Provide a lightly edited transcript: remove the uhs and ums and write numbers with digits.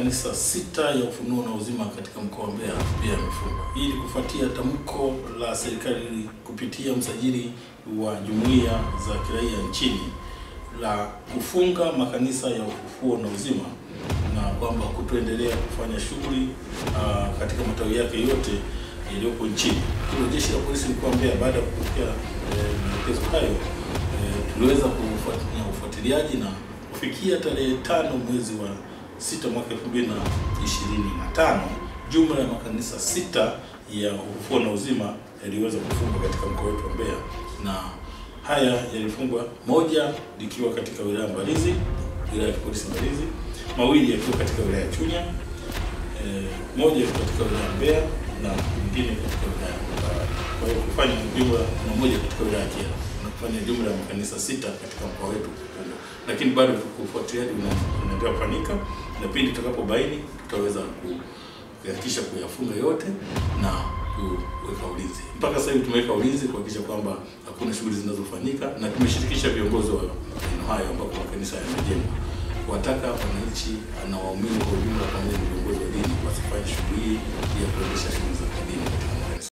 makanisa 6 ya Ufunuo na Uzima katika mkoa wa Mbeya pia yamefungwa. Hii ni kufuatia tamko la serikali kupitia msajili wa jumuiya za kiraia nchini la kufunga makanisa ya Ufufuo na Uzima na kwamba kutoendelea kufanya shughuli katika matawi yake yote yaliyopo nchini. Kwa jeshi la polisi mkoa wa Mbeya, baada ya kupokea maelekezo hayo, tuliweza kufanya ufuatiliaji na kufikia tarehe 5 mwezi wa 6 mwaka 2025, jumla ya makanisa 6 ya Ufufuo na Uzima yaliweza kufungwa katika mkoa wetu wa Mbeya, na haya yalifungwa, moja likiwa katika wilaya Mbalizi, wilaya ya polisi Mbalizi, mawili yakiwa katika wilaya ya Chunya, moja katika wilaya ya Mbeya na nyingine katika wilaya ya Mbarali. Kwa hiyo kufanya jumla na moja katika wilaya ya Kyela, na kufanya jumla ya makanisa 6 katika mkoa wetu. Lakini bado ufuatiliaji unaendelea kufanyika, na pindi tutakapobaini tutaweza kuhakikisha kuyafunga yote na kuweka ulinzi. Mpaka sasa hivi tumeweka ulinzi kuhakikisha kwamba hakuna shughuli zinazofanyika, na tumeshirikisha viongozi wa maeneo hayo ambapo makanisa yamejengwa, kuwataka wananchi na waumini kwa ujumla pamoja na viongozi wa dini wasifanye shughuli ya kuendesha shughuli